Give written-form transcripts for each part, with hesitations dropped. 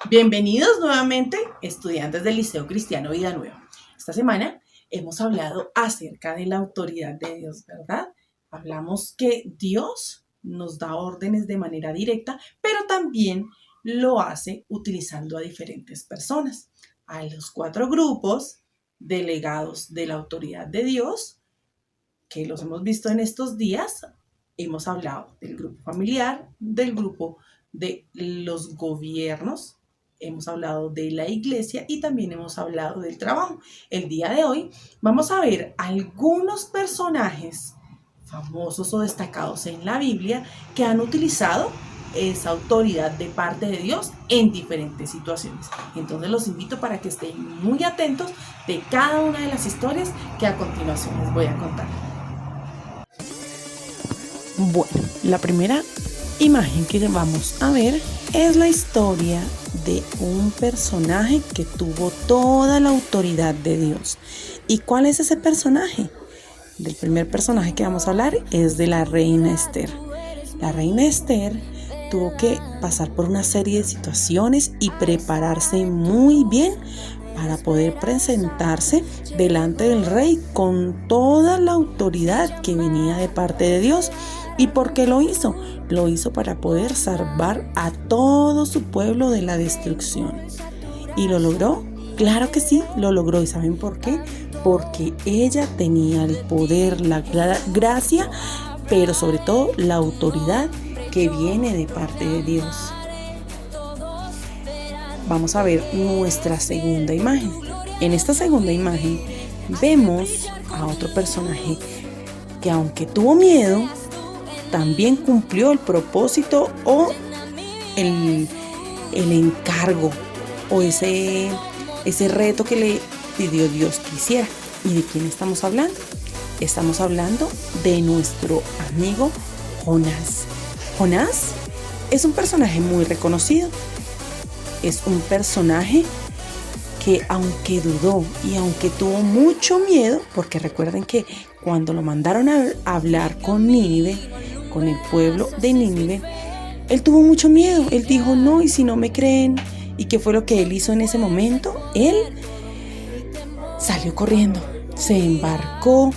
Bienvenidos nuevamente, estudiantes del Liceo Cristiano Vida Nueva. Esta semana hemos hablado acerca de la autoridad de Dios, ¿verdad? Hablamos que Dios nos da órdenes de manera directa, pero también lo hace utilizando a diferentes personas. A los 4 grupos delegados de la autoridad de Dios, que los hemos visto en estos días, hemos hablado del grupo familiar, del grupo de los gobiernos, hemos hablado de la iglesia y también hemos hablado del trabajo. El día de hoy vamos a ver algunos personajes famosos o destacados en la Biblia que han utilizado esa autoridad de parte de Dios en diferentes situaciones. Entonces los invito para que estén muy atentos de cada una de las historias que a continuación les voy a contar. Bueno, la primera imagen que vamos a ver es la historia de un personaje que tuvo toda la autoridad de Dios. ¿Y cuál es ese personaje? Del primer personaje que vamos a hablar es de la reina Esther. La reina Esther tuvo que pasar por una serie de situaciones y prepararse muy bien para poder presentarse delante del rey con toda la autoridad que venía de parte de Dios. ¿Y por qué lo hizo? Lo hizo para poder salvar a todo su pueblo de la destrucción. ¿Y lo logró? Claro que sí, lo logró. ¿Y saben por qué? Porque ella tenía el poder, la gracia, pero sobre todo la autoridad que viene de parte de Dios. Vamos a ver nuestra segunda imagen. En esta segunda imagen vemos a otro personaje que, aunque tuvo miedo, también cumplió el propósito o el encargo o ese reto que le pidió Dios que hiciera. ¿Y de quién estamos hablando? Estamos hablando de nuestro amigo Jonás. Jonás es un personaje muy reconocido. Es un personaje que, aunque dudó y aunque tuvo mucho miedo, porque recuerden que cuando lo mandaron a hablar con Nínive, con el pueblo de Nínive, él tuvo mucho miedo. Él dijo, no, ¿y si no me creen? ¿Y qué fue lo que él hizo en ese momento? Él salió corriendo, se embarcó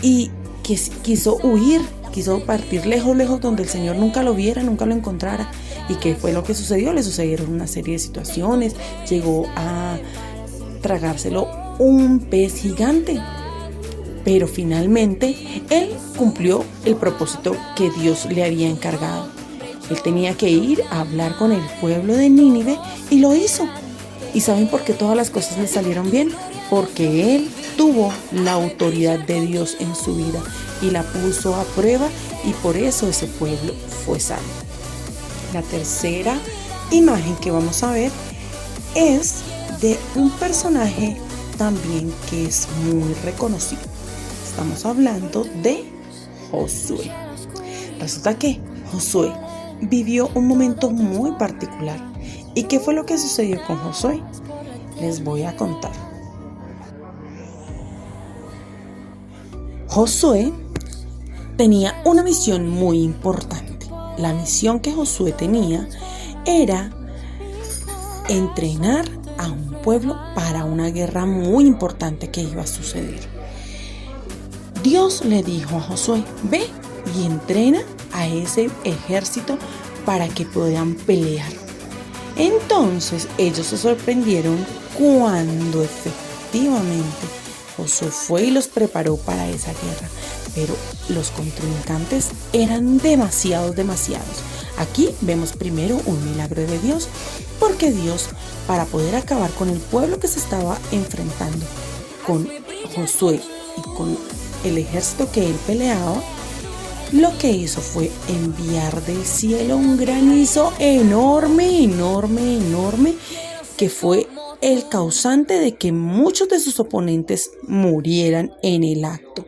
y quiso huir, quiso partir lejos donde el Señor nunca lo viera, nunca lo encontrara. ¿Y qué fue lo que sucedió? Le sucedieron una serie de situaciones. Llegó a tragárselo un pez gigante. Pero finalmente él cumplió el propósito que Dios le había encargado. Él tenía que ir a hablar con el pueblo de Nínive y lo hizo. ¿Y saben por qué todas las cosas le salieron bien? Porque él tuvo la autoridad de Dios en su vida y la puso a prueba, y por eso ese pueblo fue salvo. La tercera imagen que vamos a ver es de un personaje también que es muy reconocido. Estamos hablando de Josué. Resulta que Josué vivió un momento muy particular. ¿Y qué fue lo que sucedió con Josué? Les voy a contar. Josué tenía una misión muy importante. La misión que Josué tenía era entrenar a un pueblo para una guerra muy importante que iba a suceder. Dios le dijo a Josué, ve y entrena a ese ejército para que puedan pelear. Entonces ellos se sorprendieron cuando efectivamente Josué fue y los preparó para esa guerra. Pero los contrincantes eran demasiados. Aquí vemos primero un milagro de Dios, porque Dios, para poder acabar con el pueblo que se estaba enfrentando con Josué y con el ejército que él peleaba, lo que hizo fue enviar del cielo un granizo enorme, que fue el causante de que muchos de sus oponentes murieran en el acto.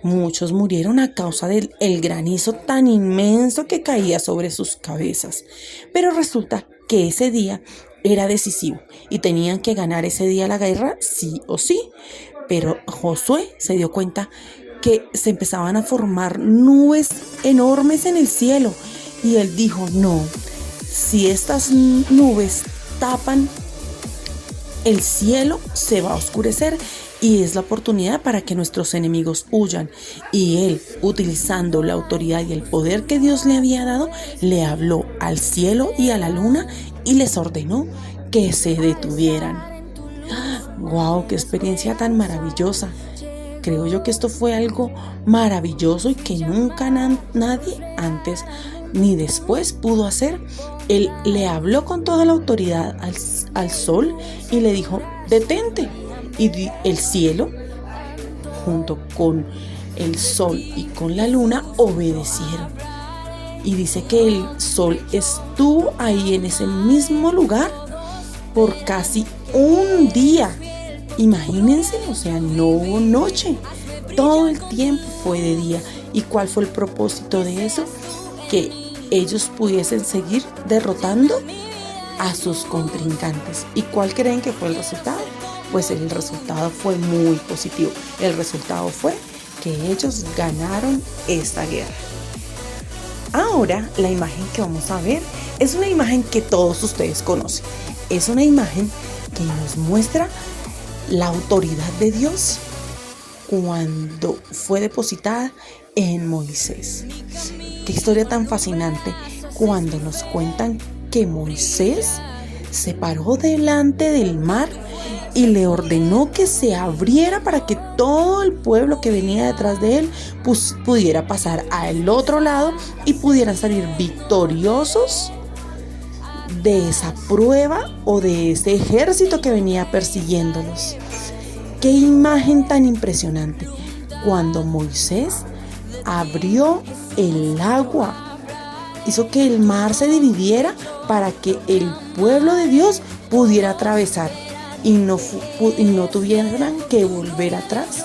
Muchos murieron a causa del granizo tan inmenso que caía sobre sus cabezas. Pero resulta que ese día era decisivo y tenían que ganar ese día la guerra sí o sí. Pero Josué se dio cuenta que se empezaban a formar nubes enormes en el cielo y él dijo, no, si estas nubes tapan el cielo, se va a oscurecer y es la oportunidad para que nuestros enemigos huyan. Y él, utilizando la autoridad y el poder que Dios le había dado, le habló al cielo y a la luna y les ordenó que se detuvieran. ¡Wow! ¡Qué experiencia tan maravillosa! Creo yo que esto fue algo maravilloso y que nunca nadie antes ni después pudo hacer. Él le habló con toda la autoridad al sol y le dijo: detente. Y el cielo, junto con el sol y con la luna, obedecieron. Y dice que el sol estuvo ahí en ese mismo lugar por casi un día. Imagínense, o sea, no hubo noche, todo el tiempo fue de día. ¿Y cuál fue el propósito de eso? Que ellos pudiesen seguir derrotando a sus contrincantes. ¿Y cuál creen que fue el resultado? Pues el resultado fue muy positivo. El resultado fue que ellos ganaron esta guerra. Ahora, la imagen que vamos a ver es una imagen que todos ustedes conocen. Es una imagen que nos muestra la autoridad de Dios cuando fue depositada en Moisés. Qué historia tan fascinante cuando nos cuentan que Moisés se paró delante del mar y le ordenó que se abriera para que todo el pueblo que venía detrás de él pudiera pasar al otro lado y pudieran salir victoriosos de esa prueba o de ese ejército que venía persiguiéndolos. ¡Qué imagen tan impresionante! Cuando Moisés abrió el agua, hizo que el mar se dividiera para que el pueblo de Dios pudiera atravesar y no tuvieran que volver atrás.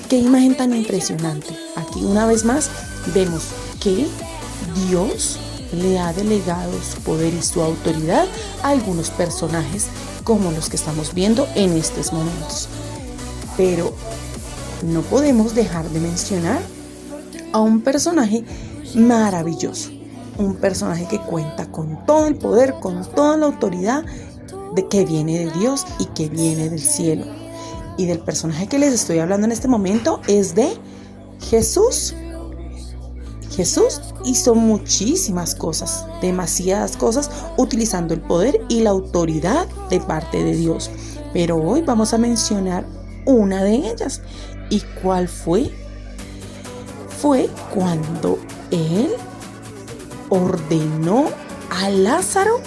¡Qué imagen tan impresionante! Aquí una vez más vemos que Dios le ha delegado su poder y su autoridad a algunos personajes como los que estamos viendo en estos momentos. Pero no podemos dejar de mencionar a un personaje maravilloso, un personaje que cuenta con todo el poder, con toda la autoridad de que viene de Dios y que viene del cielo. Y del personaje que les estoy hablando en este momento es de Jesús. Jesús hizo muchísimas cosas, demasiadas cosas, utilizando el poder y la autoridad de parte de Dios. Pero hoy vamos a mencionar una de ellas. ¿Y cuál fue? Fue cuando Él ordenó a Lázaro,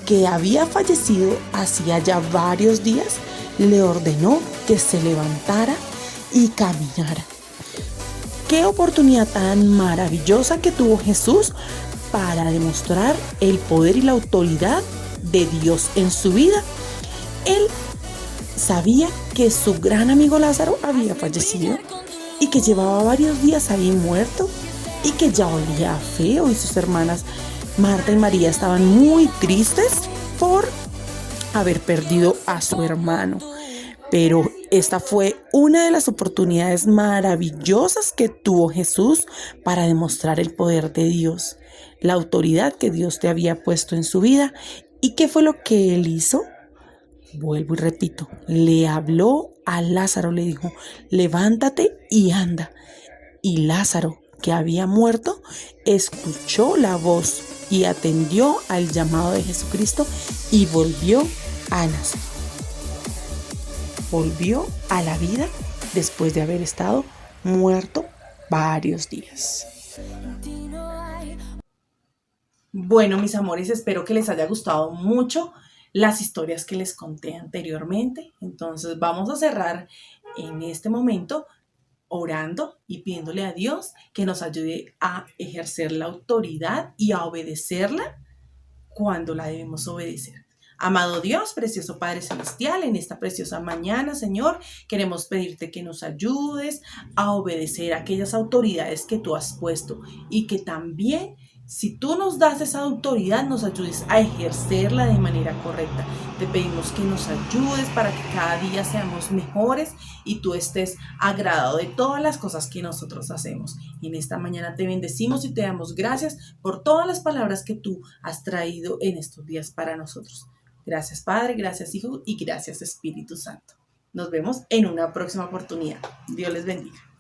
que había fallecido hacía ya varios días, le ordenó que se levantara y caminara. Qué oportunidad tan maravillosa que tuvo Jesús para demostrar el poder y la autoridad de Dios en su vida. Él sabía que su gran amigo Lázaro había fallecido y que llevaba varios días ahí muerto y que ya olía feo, y sus hermanas Marta y María estaban muy tristes por haber perdido a su hermano. Pero esta fue una de las oportunidades maravillosas que tuvo Jesús para demostrar el poder de Dios, la autoridad que Dios te había puesto en su vida. ¿Y qué fue lo que Él hizo? Vuelvo y repito, le habló a Lázaro, le dijo: levántate y anda. Y Lázaro, que había muerto, escuchó la voz y atendió al llamado de Jesucristo y volvió a nacer. Volvió a la vida después de haber estado muerto varios días. Bueno, mis amores, espero que les haya gustado mucho las historias que les conté anteriormente. Entonces vamos a cerrar en este momento orando y pidiéndole a Dios que nos ayude a ejercer la autoridad y a obedecerla cuando la debemos obedecer. Amado Dios, precioso Padre Celestial, en esta preciosa mañana, Señor, queremos pedirte que nos ayudes a obedecer a aquellas autoridades que tú has puesto y que también Si tú nos das esa autoridad, nos ayudes a ejercerla de manera correcta. Te pedimos que nos ayudes para que cada día seamos mejores y tú estés agradado de todas las cosas que nosotros hacemos. En esta mañana te bendecimos y te damos gracias por todas las palabras que tú has traído en estos días para nosotros. Gracias Padre, gracias Hijo y gracias Espíritu Santo. Nos vemos en una próxima oportunidad. Dios les bendiga.